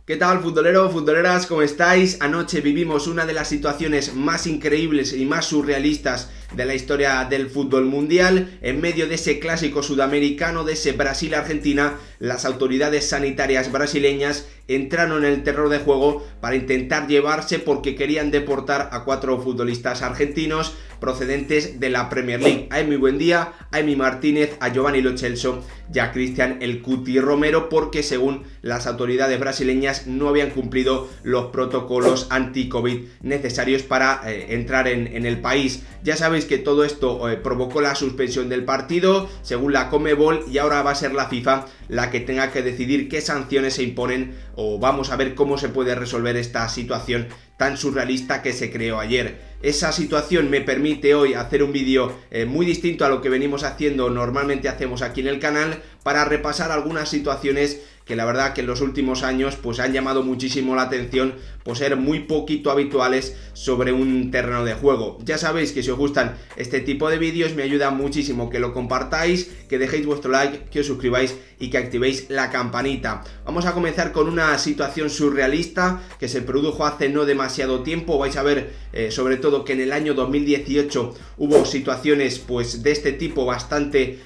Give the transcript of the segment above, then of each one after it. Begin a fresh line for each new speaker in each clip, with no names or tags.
¿Qué tal, futbolero, futboleras? ¿Cómo estáis? Anoche vivimos una de las situaciones más increíbles y más surrealistas de la historia del fútbol mundial. En medio de ese clásico sudamericano, de ese Brasil-Argentina, las autoridades sanitarias brasileñas entraron en el terreno de juego para intentar llevarse, porque querían deportar a 4 futbolistas argentinos procedentes de la Premier League: a Emi Buendía, a Emi Martínez, a Giovanni Lo Celso y a Cristian El Cuti Romero, porque según las autoridades brasileñas no habían cumplido los protocolos anti-COVID necesarios para entrar en el país. Ya sabéis que todo esto provocó la suspensión del partido según la Conmebol, y ahora va a ser la FIFA la que tenga que decidir qué sanciones se imponen, o vamos a ver cómo se puede resolver esta situación tan surrealista que se creó ayer. Esa situación me permite hoy hacer un vídeo muy distinto a lo que venimos haciendo, normalmente hacemos aquí en el canal, para repasar algunas situaciones que la verdad que en los últimos años pues han llamado muchísimo la atención por ser muy poquito habituales sobre un terreno de juego. Ya sabéis que si os gustan este tipo de vídeos me ayuda muchísimo que lo compartáis, que dejéis vuestro like, que os suscribáis y que activéis la campanita. Vamos a comenzar con una situación surrealista que se produjo hace no demasiado tiempo. Vais a ver sobre todo que en el año 2018 hubo situaciones pues de este tipo bastante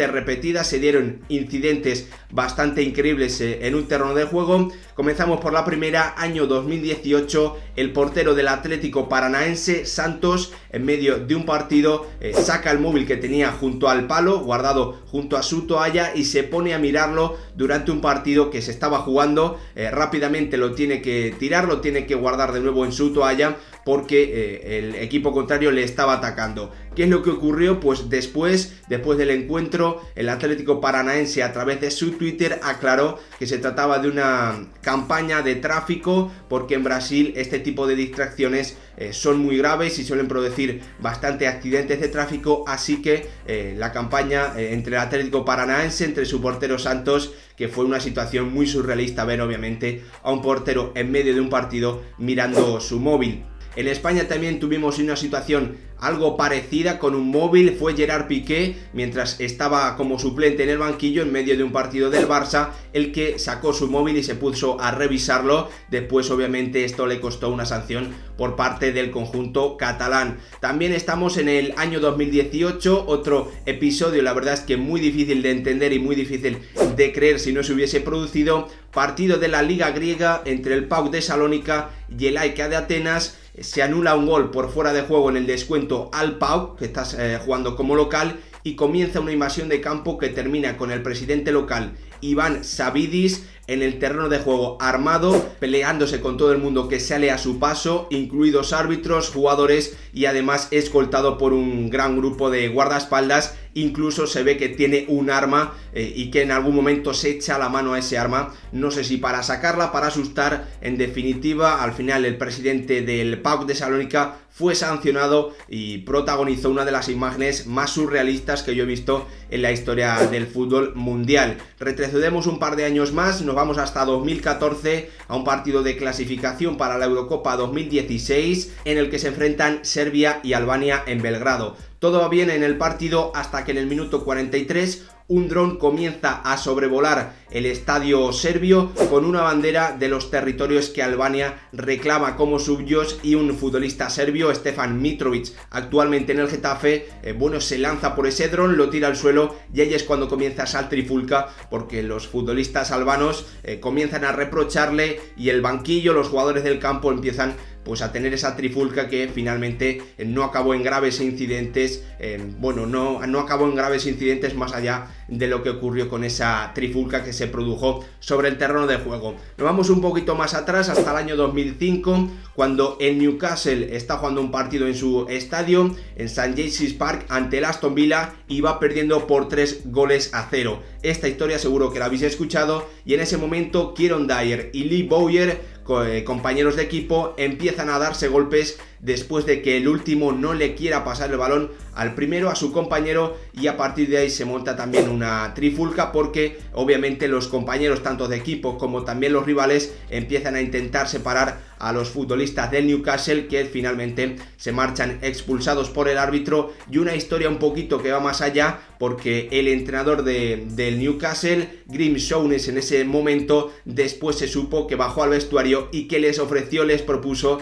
repetidas, se dieron incidentes bastante increíbles en un terreno de juego. Comenzamos por la primera, año 2018, el portero del Atlético Paranaense, Santos, en medio de un partido, saca el móvil que tenía junto al palo, guardado junto a su toalla, y se pone a mirarlo durante un partido que se estaba jugando. Rápidamente lo tiene que tirar, lo tiene que guardar de nuevo en su toalla, porque el equipo contrario le estaba atacando. ¿Qué es lo que ocurrió? Pues después del encuentro, el Atlético Paranaense, a través de su Twitter, aclaró que se trataba de una campaña de tráfico, porque en Brasil este tipo de distracciones son muy graves y suelen producir bastantes accidentes de tráfico. Así que la campaña entre el Atlético Paranaense, entre su portero Santos, que fue una situación muy surrealista ver obviamente a un portero en medio de un partido mirando su móvil. En España también tuvimos una situación algo parecida con un móvil. Fue Gerard Piqué, mientras estaba como suplente en el banquillo en medio de un partido del Barça, el que sacó su móvil y se puso a revisarlo. Después obviamente esto le costó una sanción por parte del conjunto catalán. También estamos en el año 2018, otro episodio la verdad es que muy difícil de entender y muy difícil de creer si no se hubiese producido. Partido de la Liga griega entre el PAOK de Salónica y el AEK de Atenas. Se anula un gol por fuera de juego en el descuento al PAOK, que está jugando como local, y comienza una invasión de campo que termina con el presidente local, Iván Savidis, en el terreno de juego armado, peleándose con todo el mundo que sale a su paso, incluidos árbitros, jugadores, y además escoltado por un gran grupo de guardaespaldas. Incluso se ve que tiene un arma y que en algún momento se echa la mano a ese arma, no sé si para sacarla, para asustar. En definitiva, al final el presidente del PAOK de Salónica fue sancionado y protagonizó una de las imágenes más surrealistas que yo he visto en la historia del fútbol mundial. Retrocedemos un par de años más, nos vamos hasta 2014, a un partido de clasificación para la Eurocopa 2016, en el que se enfrentan Serbia y Albania en Belgrado. Todo va bien en el partido hasta que en el minuto 43 un dron comienza a sobrevolar el estadio serbio con una bandera de los territorios que Albania reclama como suyos, y un futbolista serbio, Stefan Mitrovic, actualmente en el Getafe, se lanza por ese dron, lo tira al suelo, y ahí es cuando comienza esa trifulca, porque los futbolistas albanos comienzan a reprocharle, y el banquillo, los jugadores del campo empiezan pues a tener esa trifulca que finalmente no acabó en graves incidentes. No acabó en graves incidentes más allá de lo que ocurrió con esa trifulca que se produjo sobre el terreno de juego. Nos vamos un poquito más atrás, hasta el año 2005, cuando el Newcastle está jugando un partido en su estadio, en St. James's Park, ante el Aston Villa, y va perdiendo por 3-0. Esta historia seguro que la habéis escuchado, y en ese momento Kieron Dyer y Lee Bowyer, compañeros de equipo, empiezan a darse golpes después de que el último no le quiera pasar el balón al primero, a su compañero, y a partir de ahí se monta también una trifulca porque obviamente los compañeros tanto de equipo como también los rivales empiezan a intentar separar a los futbolistas del Newcastle, que finalmente se marchan expulsados por el árbitro. Y una historia un poquito que va más allá, porque el entrenador del Newcastle, Graeme Souness, en ese momento después se supo que bajó al vestuario y que les propuso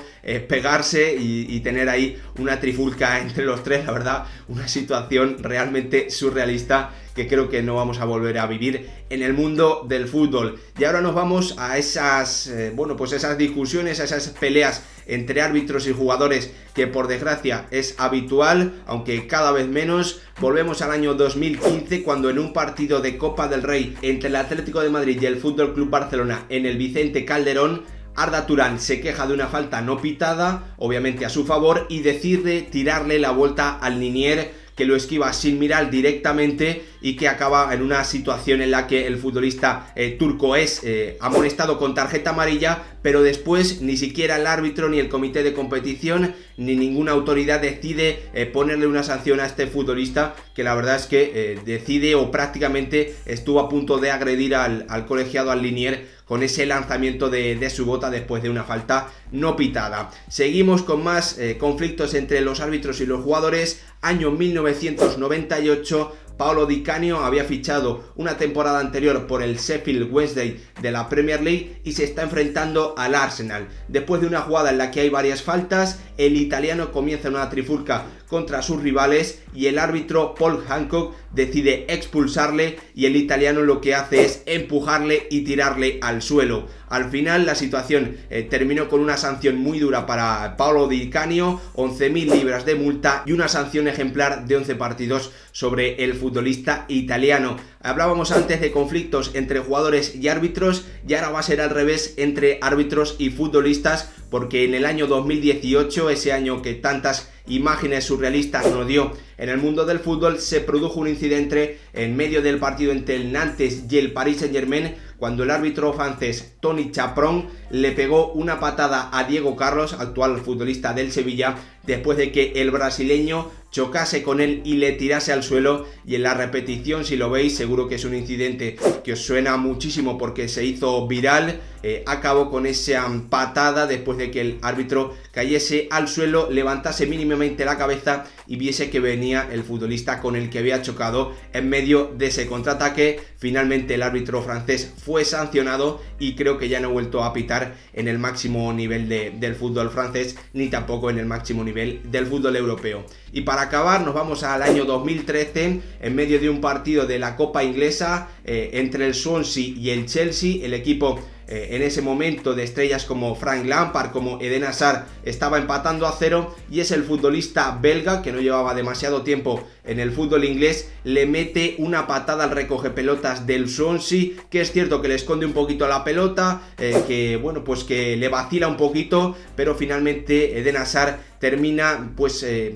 pegarse y tener ahí una trifulca entre los tres. La verdad, una situación realmente surrealista que creo que no vamos a volver a vivir en el mundo del fútbol. Y ahora nos vamos a esas esas discusiones, a esas peleas entre árbitros y jugadores que por desgracia es habitual, aunque cada vez menos. Volvemos al año 2015, cuando en un partido de Copa del Rey entre el Atlético de Madrid y el Fútbol Club Barcelona en el Vicente Calderón, Arda Turán se queja de una falta no pitada, obviamente a su favor, y decide tirarle la vuelta al linier, que lo esquiva sin mirar directamente y que acaba en una situación en la que el futbolista turco es amonestado con tarjeta amarilla, pero después ni siquiera el árbitro, ni el comité de competición, ni ninguna autoridad decide ponerle una sanción a este futbolista, que la verdad es que decide, o prácticamente estuvo a punto de agredir al colegiado, al linier, con ese lanzamiento de su bota después de una falta no pitada. Seguimos con más conflictos entre los árbitros y los jugadores. Año 1998, Paolo Di Canio había fichado una temporada anterior por el Sheffield Wednesday de la Premier League y se está enfrentando al Arsenal. Después de una jugada en la que hay varias faltas, el italiano comienza una trifulca contra sus rivales y el árbitro Paul Hancock decide expulsarle, y el italiano lo que hace es empujarle y tirarle al suelo. Al final la situación terminó con una sanción muy dura para Paolo Di Canio, 11.000 libras de multa y una sanción ejemplar de 11 partidos sobre el futbolista italiano. Hablábamos antes de conflictos entre jugadores y árbitros, y ahora va a ser al revés, entre árbitros y futbolistas, porque en el año 2018, ese año que tantas imágenes surrealistas nos dio en el mundo del fútbol, se produjo un incidente en medio del partido entre el Nantes y el Paris Saint-Germain, cuando el árbitro francés Tony Chaperon le pegó una patada a Diego Carlos, actual futbolista del Sevilla, después de que el brasileño chocase con él y le tirase al suelo. Y en la repetición, si lo veis, seguro que es un incidente que os suena muchísimo porque se hizo viral. Acabó con esa patada después de que el árbitro cayese al suelo, levantase mínimamente la cabeza y viese que venía el futbolista con el que había chocado en medio de ese contraataque. Finalmente el árbitro francés fue sancionado y creo que ya no ha vuelto a pitar en el máximo nivel del fútbol francés, ni tampoco en el máximo nivel del fútbol europeo. Y para acabar nos vamos al año 2013, en medio de un partido de la Copa Inglesa entre el Swansea y el Chelsea. El equipo en ese momento de estrellas como Frank Lampard, como Eden Hazard, estaba empatando a 0, y es el futbolista belga, que no llevaba demasiado tiempo en el fútbol inglés, le mete una patada al recogepelotas del Swansea, que es cierto que le esconde un poquito la pelota, que le vacila un poquito, pero finalmente Eden Hazard termina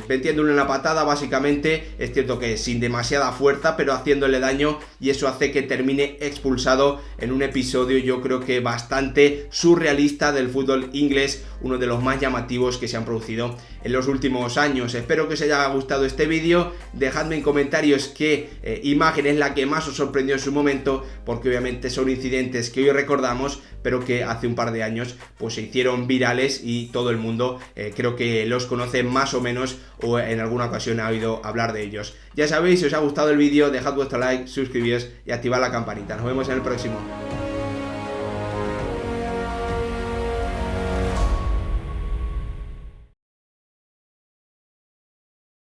metiéndole una patada, básicamente, es cierto que sin demasiada fuerza, pero haciéndole daño, y eso hace que termine expulsado en un episodio, yo creo que bastante surrealista del fútbol inglés, uno de los más llamativos que se han producido en los últimos años. Espero que os haya gustado este vídeo, dejadme en comentarios qué imagen es la que más os sorprendió en su momento, porque obviamente son incidentes que hoy recordamos, pero que hace un par de años pues se hicieron virales y todo el mundo creo que los conoce más o menos, o en alguna ocasión ha oído hablar de ellos. Ya sabéis, si os ha gustado el vídeo, dejad vuestro like, suscribíos y activad la campanita. Nos vemos en el próximo.